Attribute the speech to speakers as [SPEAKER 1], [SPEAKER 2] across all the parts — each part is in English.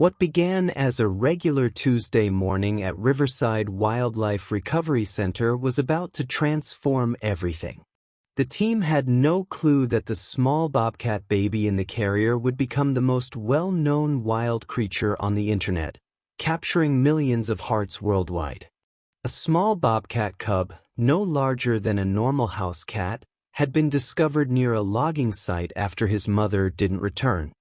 [SPEAKER 1] What began as a regular Tuesday morning at Riverside Wildlife Recovery Center was about to transform everything. The team had no clue that the small bobcat baby in the carrier would become the most well-known wild creature on the internet, capturing millions of hearts worldwide. A small bobcat cub, no larger than a normal house cat, had been discovered near a logging site after his mother didn't return.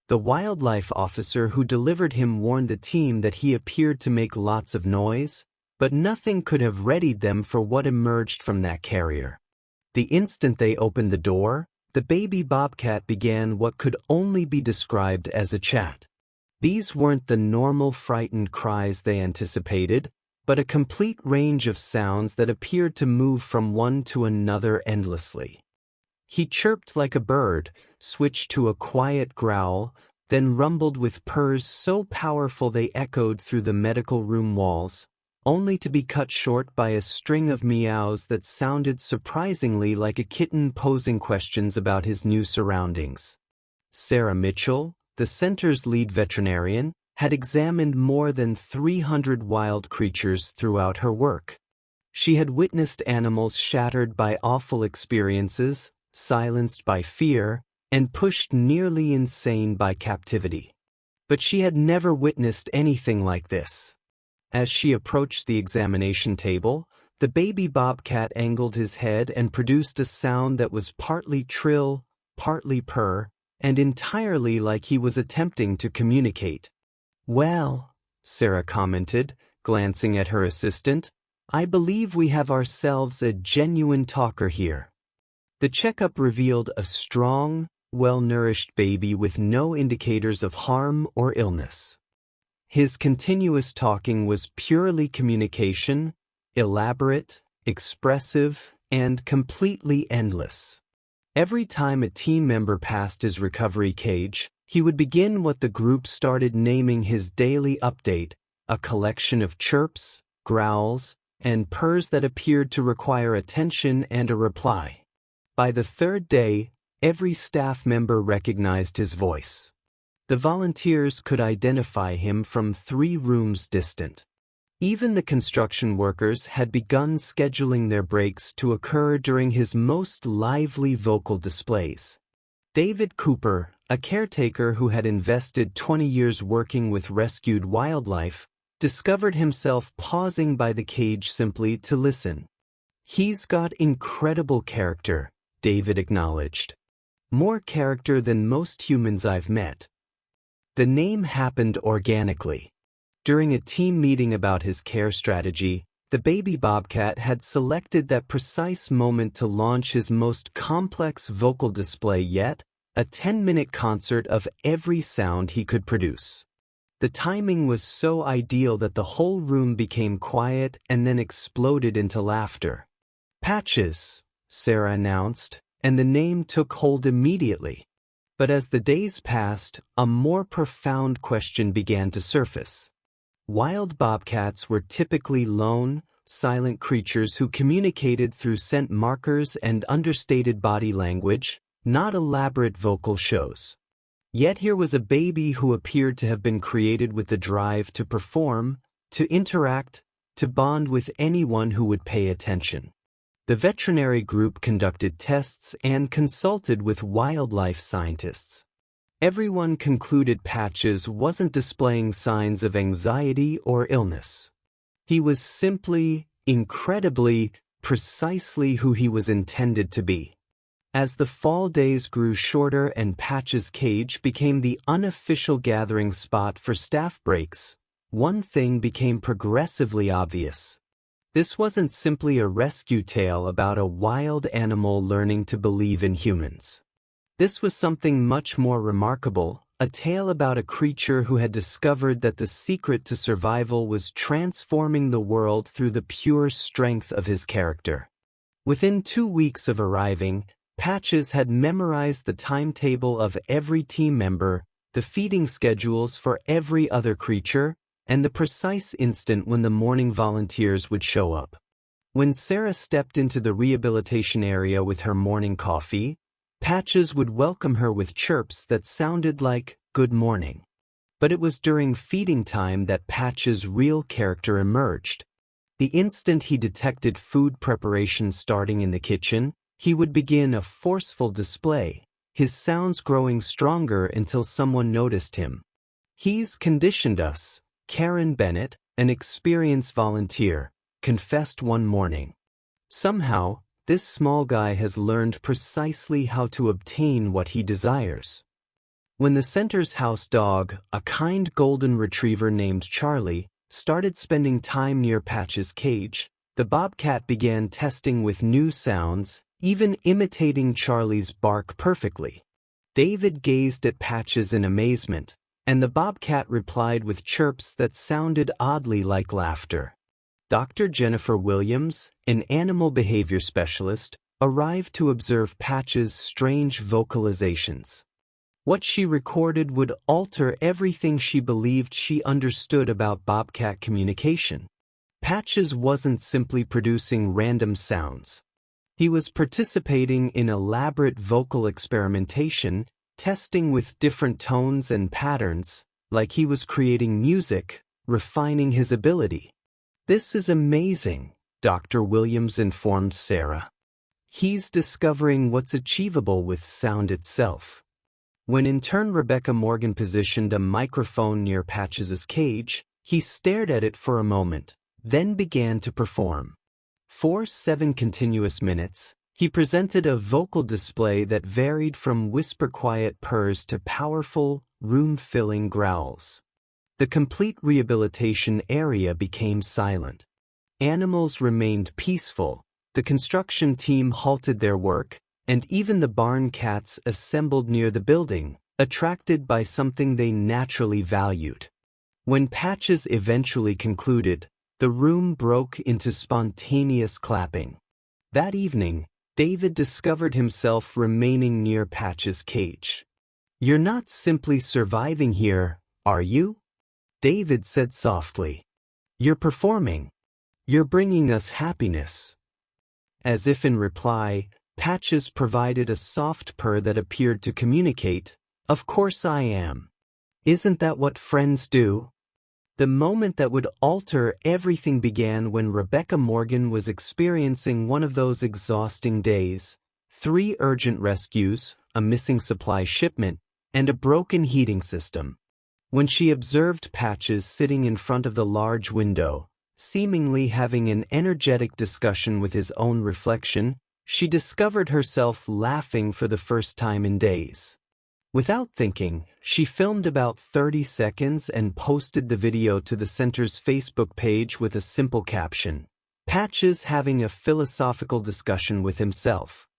[SPEAKER 1] The wildlife officer who delivered him warned the team that he appeared to make lots of noise, but nothing could have readied them for what emerged from that carrier. The instant they opened the door, the baby bobcat began what could only be described as a chat. These weren't the normal frightened cries they anticipated, but a complete range of sounds that appeared to move from one to another endlessly. He chirped like a bird, switched to a quiet growl, then rumbled with purrs so powerful they echoed through the medical room walls, only to be cut short by a string of meows that sounded surprisingly like a kitten posing questions about his new surroundings. Sarah Mitchell, the center's lead veterinarian, had examined more than 300 wild creatures throughout her work. She had witnessed animals shattered by awful experiences, silenced by fear, and pushed nearly insane by captivity. But she had never witnessed anything like this. As she approached the examination table, the baby bobcat angled his head and produced a sound that was partly trill, partly purr, and entirely like he was attempting to communicate. "Well," Sarah commented, glancing at her assistant, "I believe we have ourselves a genuine talker here." The checkup revealed a strong, well-nourished baby with no indicators of harm or illness. His continuous talking was purely communication, elaborate, expressive, and completely endless. Every time a team member passed his recovery cage, he would begin what the group started naming his daily update, a collection of chirps, growls, and purrs that appeared to require attention and a reply. By the third day, every staff member recognized his voice. The volunteers could identify him from 3 rooms distant. Even the construction workers had begun scheduling their breaks to occur during his most lively vocal displays. David Cooper, a caretaker who had invested 20 years working with rescued wildlife, discovered himself pausing by the cage simply to listen. "He's got incredible character," David acknowledged. "More character than most humans I've met." The name happened organically. During a team meeting about his care strategy, the baby bobcat had selected that precise moment to launch his most complex vocal display yet, a 10-minute concert of every sound he could produce. The timing was so ideal that the whole room became quiet and then exploded into laughter. "Patches," Sarah announced, and the name took hold immediately. But as the days passed, a more profound question began to surface. Wild bobcats were typically lone, silent creatures who communicated through scent markers and understated body language, not elaborate vocal shows. Yet here was a baby who appeared to have been created with the drive to perform, to interact, to bond with anyone who would pay attention. The veterinary group conducted tests and consulted with wildlife scientists. Everyone concluded Patches wasn't displaying signs of anxiety or illness. He was simply, incredibly, precisely who he was intended to be. As the fall days grew shorter and Patches' cage became the unofficial gathering spot for staff breaks, one thing became progressively obvious. This wasn't simply a rescue tale about a wild animal learning to believe in humans. This was something much more remarkable, a tale about a creature who had discovered that the secret to survival was transforming the world through the pure strength of his character. Within 2 weeks of arriving, Patches had memorized the timetable of every team member, the feeding schedules for every other creature, and the precise instant when the morning volunteers would show up. When Sarah stepped into the rehabilitation area with her morning coffee, Patches would welcome her with chirps that sounded like "good morning." But it was during feeding time that Patch's real character emerged. The instant he detected food preparation starting in the kitchen, he would begin a forceful display, his sounds growing stronger until someone noticed him. "He's conditioned us," Karen Bennett, an experienced volunteer, confessed one morning. "Somehow, this small guy has learned precisely how to obtain what he desires." When the center's house dog, a kind golden retriever named Charlie, started spending time near Patch's cage, the bobcat began testing with new sounds, even imitating Charlie's bark perfectly. David gazed at Patches in amazement, and the bobcat replied with chirps that sounded oddly like laughter. Dr. Jennifer Williams, an animal behavior specialist, arrived to observe Patch's strange vocalizations. What she recorded would alter everything she believed she understood about bobcat communication. Patches wasn't simply producing random sounds. He was participating in elaborate vocal experimentation, testing with different tones and patterns, like he was creating music, refining his ability. "This is amazing," Dr. Williams informed Sarah. "He's discovering what's achievable with sound itself." When intern Rebecca Morgan positioned a microphone near Patch's cage, he stared at it for a moment, then began to perform. For 7 continuous minutes, he presented a vocal display that varied from whisper-quiet purrs to powerful, room-filling growls. The complete rehabilitation area became silent. Animals remained peaceful, the construction team halted their work, and even the barn cats assembled near the building, attracted by something they naturally valued. When Patches eventually concluded, the room broke into spontaneous clapping. That evening, David discovered himself remaining near Patch's cage. "You're not simply surviving here, are you?" David said softly. "You're performing. You're bringing us happiness." As if in reply, Patches provided a soft purr that appeared to communicate, "Of course I am. Isn't that what friends do?" The moment that would alter everything began when Rebecca Morgan was experiencing one of those exhausting days: 3 urgent rescues, a missing supply shipment, and a broken heating system. When she observed Patches sitting in front of the large window, seemingly having an energetic discussion with his own reflection, she discovered herself laughing for the first time in days. Without thinking, she filmed about 30 seconds and posted the video to the center's Facebook page with a simple caption: "Patches having a philosophical discussion with himself.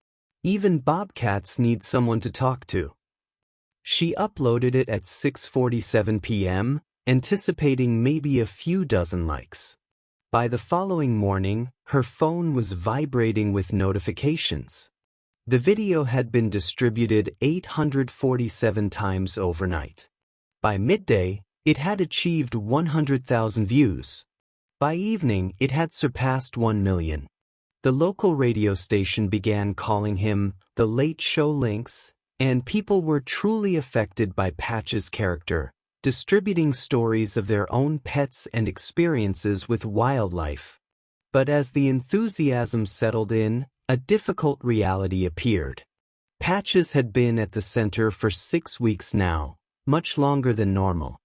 [SPEAKER 1] Even bobcats need someone to talk to." She uploaded it at 6:47 p.m., anticipating maybe a few dozen likes. By the following morning, her phone was vibrating with notifications. The video had been distributed 847 times overnight. By midday, it had achieved 100,000 views. By evening, it had surpassed 1 million. The local radio station began calling him the Late Show Lynx, and people were truly affected by Patch's character, distributing stories of their own pets and experiences with wildlife. But as the enthusiasm settled in, a difficult reality appeared. Patches had been at the center for 6 weeks now, much longer than normal.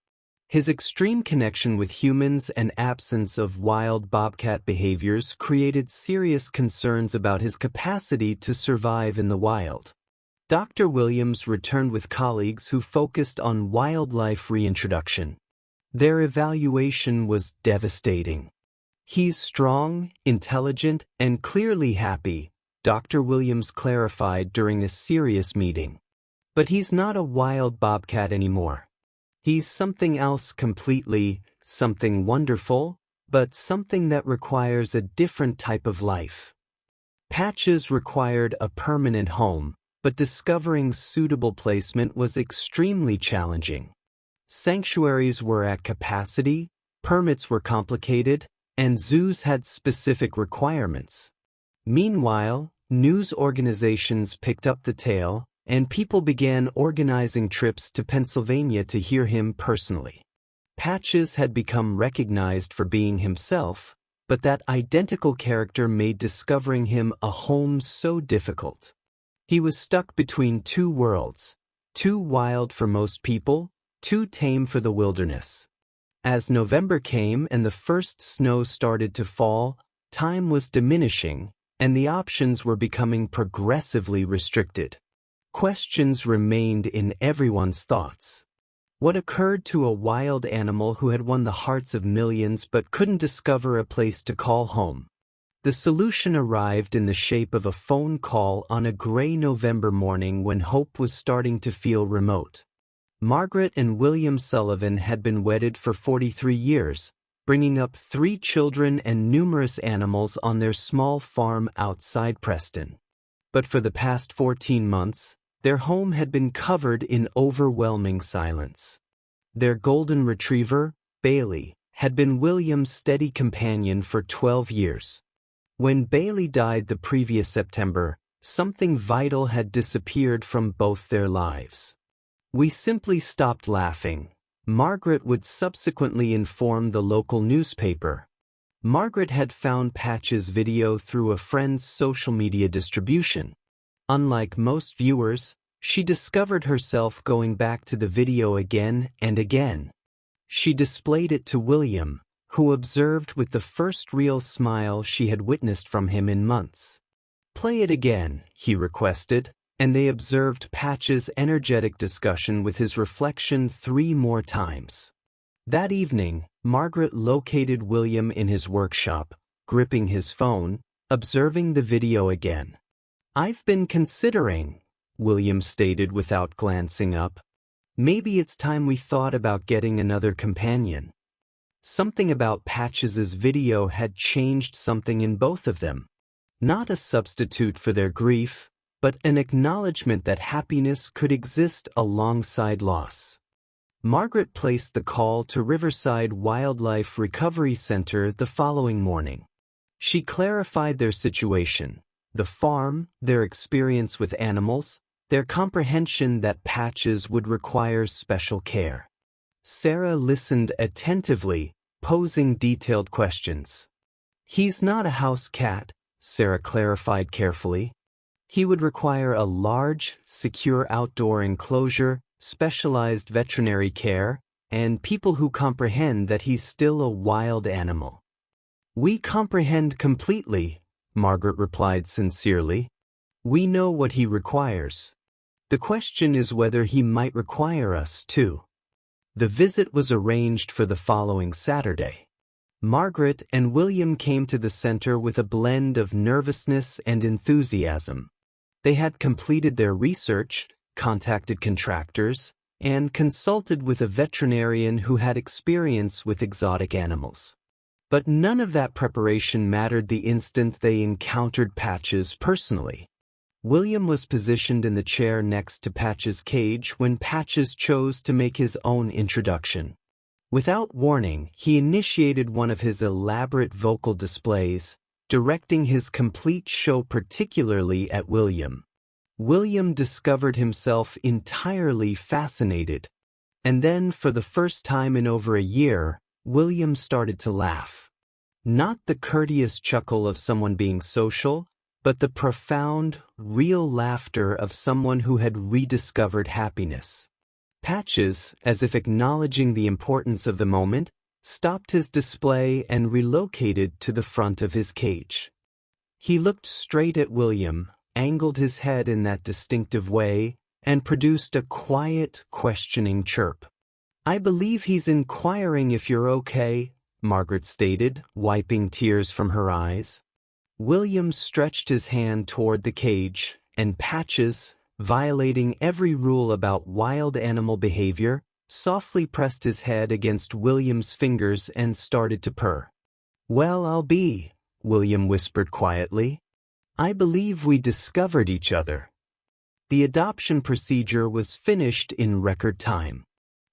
[SPEAKER 1] His extreme connection with humans and absence of wild bobcat behaviors created serious concerns about his capacity to survive in the wild. Dr. Williams returned with colleagues who focused on wildlife reintroduction. Their evaluation was devastating. "He's strong, intelligent, and clearly happy," Dr. Williams clarified during a serious meeting. "But he's not a wild bobcat anymore. He's something else completely, something wonderful, but something that requires a different type of life." Patches required a permanent home, but discovering suitable placement was extremely challenging. Sanctuaries were at capacity, permits were complicated, and zoos had specific requirements. Meanwhile, news organizations picked up the tale, and people began organizing trips to Pennsylvania to hear him personally. Patches had become recognized for being himself, but that identical character made discovering him a home so difficult. He was stuck between two worlds, too wild for most people, too tame for the wilderness. As November came and the first snow started to fall, time was diminishing, and the options were becoming progressively restricted. Questions remained in everyone's thoughts. What occurred to a wild animal who had won the hearts of millions but couldn't discover a place to call home? The solution arrived in the shape of a phone call on a gray November morning when hope was starting to feel remote. Margaret and William Sullivan had been wedded for 43 years, bringing up 3 children and numerous animals on their small farm outside Preston. But for the past 14 months, their home had been covered in overwhelming silence. Their golden retriever, Bailey, had been William's steady companion for 12 years. When Bailey died the previous September, something vital had disappeared from both their lives. "We simply stopped laughing," Margaret would subsequently inform the local newspaper. Margaret had found Patch's video through a friend's social media distribution. Unlike most viewers, she discovered herself going back to the video again and again. She displayed it to William, who observed with the first real smile she had witnessed from him in months. "Play it again," he requested, and they observed Patch's energetic discussion with his reflection 3 more times. That evening, Margaret located William in his workshop, gripping his phone, observing the video again. "I've been considering," William stated without glancing up. "Maybe it's time we thought about getting another companion." Something about Patch's video had changed something in both of them. Not a substitute for their grief, but an acknowledgement that happiness could exist alongside loss. Margaret placed the call to Riverside Wildlife Recovery Center the following morning. She clarified their situation, the farm, their experience with animals, their comprehension that Patches would require special care. Sarah listened attentively, posing detailed questions. "He's not a house cat," Sarah clarified carefully. "He would require a large, secure outdoor enclosure, specialized veterinary care, and people who comprehend that he's still a wild animal." "We comprehend completely," Margaret replied sincerely. "We know what he requires. The question is whether he might require us too." The visit was arranged for the following Saturday. Margaret and William came to the center with a blend of nervousness and enthusiasm. They had completed their research, contacted contractors, and consulted with a veterinarian who had experience with exotic animals. But none of that preparation mattered the instant they encountered Patches personally. William was positioned in the chair next to Patch's cage when Patches chose to make his own introduction. Without warning, he initiated one of his elaborate vocal displays, directing his complete show particularly at William. William discovered himself entirely fascinated. And then, for the first time in over a year, William started to laugh. Not the courteous chuckle of someone being social, but the profound, real laughter of someone who had rediscovered happiness. Patches, as if acknowledging the importance of the moment, stopped his display and relocated to the front of his cage. He looked straight at William, angled his head in that distinctive way, and produced a quiet, questioning chirp. "I believe he's inquiring if you're okay," Margaret stated, wiping tears from her eyes. William stretched his hand toward the cage, and Patches, violating every rule about wild animal behavior, softly pressed his head against William's fingers and started to purr. "Well, I'll be," William whispered quietly. "I believe we discovered each other." The adoption procedure was finished in record time.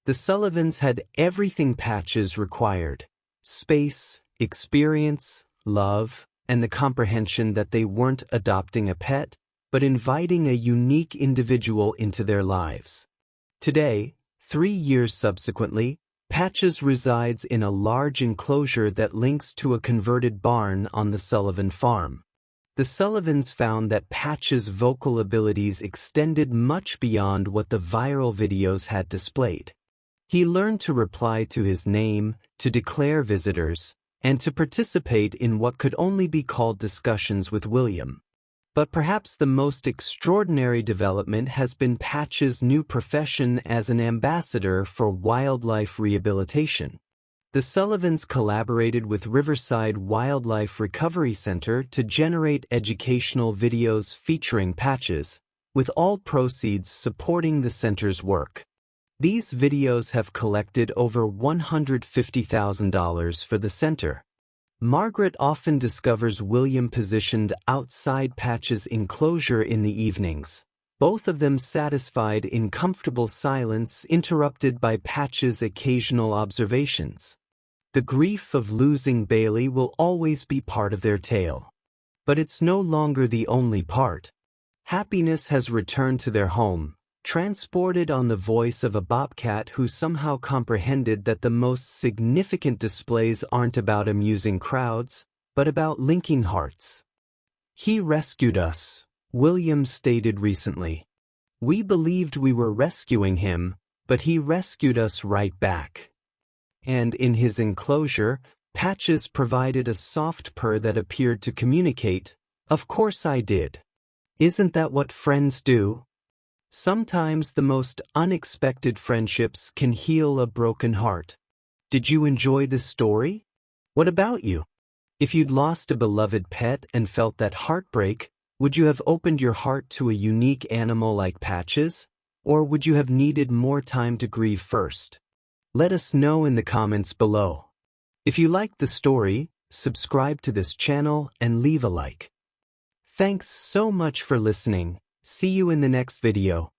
[SPEAKER 1] The Sullivans had everything Patches required: space, experience, love, and the comprehension that they weren't adopting a pet, but inviting a unique individual into their lives. Today, 3 years subsequently, Patches resides in a large enclosure that links to a converted barn on the Sullivan farm. The Sullivans found that Patches' vocal abilities extended much beyond what the viral videos had displayed. He learned to reply to his name, to declare visitors, and to participate in what could only be called discussions with William. But perhaps the most extraordinary development has been Patches' new profession as an ambassador for wildlife rehabilitation. The Sullivans collaborated with Riverside Wildlife Recovery Center to generate educational videos featuring Patches, with all proceeds supporting the center's work. These videos have collected over $150,000 for the center. Margaret often discovers William positioned outside Patches' enclosure in the evenings, both of them satisfied in comfortable silence interrupted by Patches' occasional observations. The grief of losing Bailey will always be part of their tale. But it's no longer the only part. Happiness has returned to their home, transported on the voice of a bobcat who somehow comprehended that the most significant displays aren't about amusing crowds, but about linking hearts. "He rescued us," William stated recently. "We believed we were rescuing him, but he rescued us right back." And in his enclosure, Patches provided a soft purr that appeared to communicate, "Of course I did. Isn't that what friends do?" Sometimes the most unexpected friendships can heal a broken heart. Did you enjoy this story? What about you? If you'd lost a beloved pet and felt that heartbreak, would you have opened your heart to a unique animal like Patches? Or would you have needed more time to grieve first? Let us know in the comments below. If you liked the story, subscribe to this channel and leave a like. Thanks so much for listening. See you in the next video.